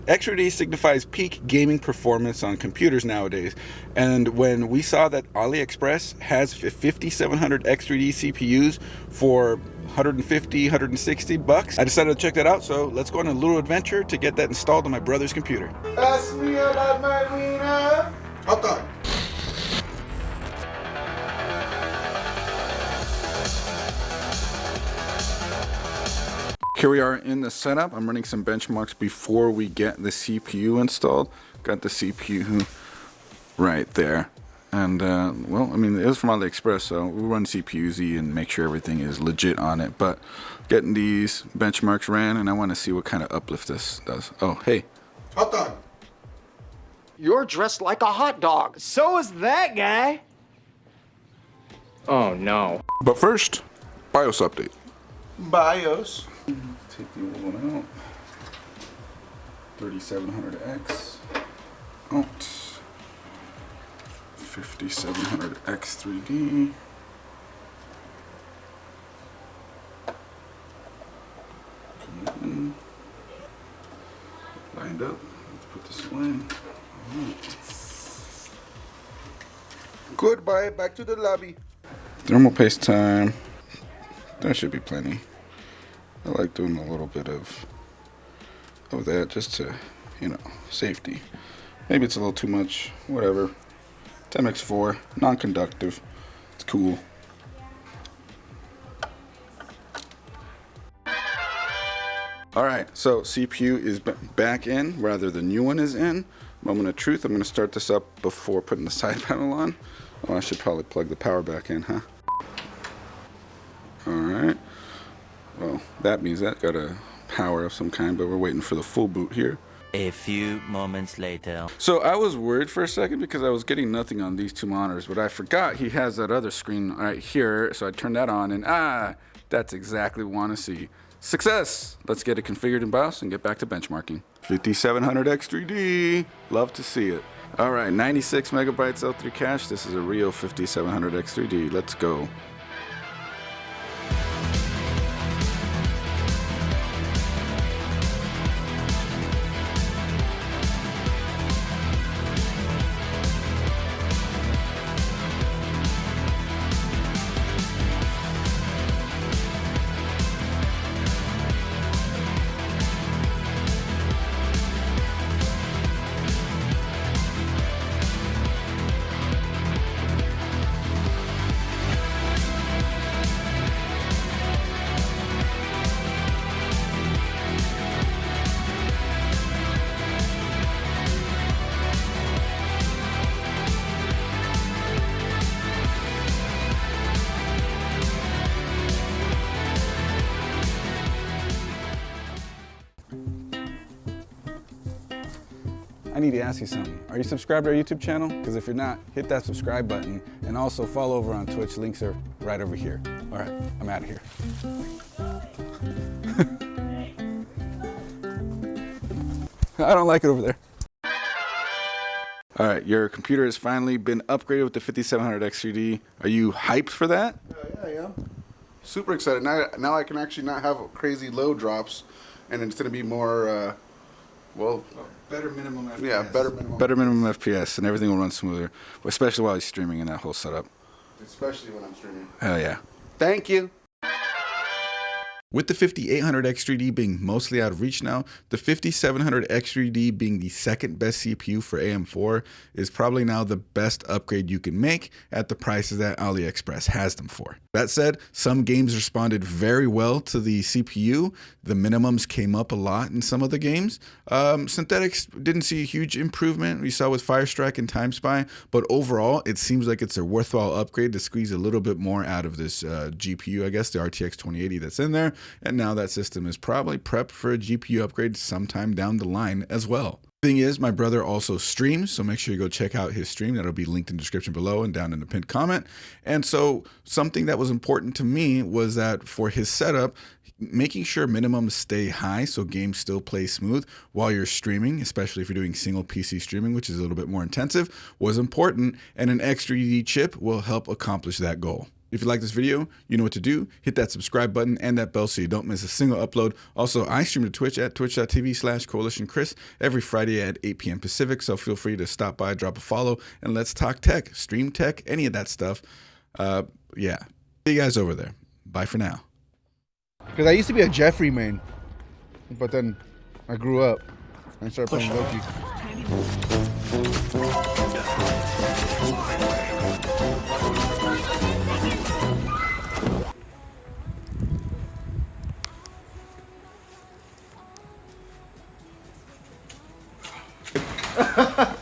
XRD signifies peak gaming performance on computers nowadays, and when we saw that AliExpress has 5700 XRD CPUs for 150, 160 bucks, I decided to check that out. So let's go on a little adventure to get that installed on my brother's computer. Ask me about my wiener. Hot dog. Here we are in the setup. I'm running some benchmarks before we get the CPU installed. Got the CPU right there. And, well, I mean, it was from AliExpress, so we'll run CPU-Z and make sure everything is legit on it. But getting these benchmarks ran, and I want to see what kind of uplift this does. Oh, hey. Hot dog. You're dressed like a hot dog. So is that guy. Oh, no. But first, BIOS update. BIOS. Take the old one out. 3700X out. 5700X 3D. Lined up. Let's put this away. Right. Goodbye. Back to the lobby. Thermal paste time. That should be plenty. I like doing a little bit of that just to, you know, safety. Maybe it's a little too much, whatever. 10x4, non-conductive. It's cool. Alright, so CPU is back in, rather the new one is in. Moment of truth, I'm going to start this up before putting the side panel on. Oh, I should probably plug the power back in, huh? Alright. Well, that means that got a power of some kind, but we're waiting for the full boot here. A few moments later. So I was worried for a second because I was getting nothing on these two monitors, but I forgot he has that other screen right here. So I turned that on and that's exactly what I want to see. Success! Let's get it configured in BIOS and get back to benchmarking. 5700X3D. Love to see it. All right, 96 megabytes L3 cache. This is a real 5700X3D. Let's go. I need to ask you something. Are you subscribed to our YouTube channel? Because if you're not, hit that subscribe button and also follow over on Twitch. Links are right over here. All right, I'm out of here. I don't like it over there. All right, your computer has finally been upgraded with the 5700X3D. Are you hyped for that? Yeah, I am. Super excited. Now I can actually not have crazy load drops, and it's going to be more, well... Better minimum FPS. Yeah, better minimum FPS, and everything will run smoother, especially while you're streaming in that whole setup. Especially when I'm streaming. Hell yeah. Thank you. With the 5800X3D being mostly out of reach now, the 5700X3D being the second best CPU for AM4 is probably now the best upgrade you can make at the prices that AliExpress has them for. That said, some games responded very well to the CPU. The minimums came up a lot in some of the games. Synthetics didn't see a huge improvement. We saw with Firestrike and TimeSpy, but overall, it seems like it's a worthwhile upgrade to squeeze a little bit more out of this GPU, I guess, the RTX 2080 that's in there. And now that system is probably prepped for a GPU upgrade sometime down the line as well. Thing is, my brother also streams, so make sure you go check out his stream. That'll be linked in the description below and down in the pinned comment. And so something that was important to me was that for his setup, making sure minimums stay high so games still play smooth while you're streaming, especially if you're doing single PC streaming, which is a little bit more intensive, was important, and an X3D chip will help accomplish that goal. If you like this video, you know what to do. Hit that subscribe button and that bell so you don't miss a single upload. Also, I stream to Twitch at twitch.tv/coalitionchris every Friday at 8 p.m. Pacific, so feel free to stop by, drop a follow, and let's talk tech, stream tech, any of that stuff. Yeah. See you guys over there. Bye for now. Because I used to be a Jeffrey main, but then I grew up and started playing Loki. Ha ha!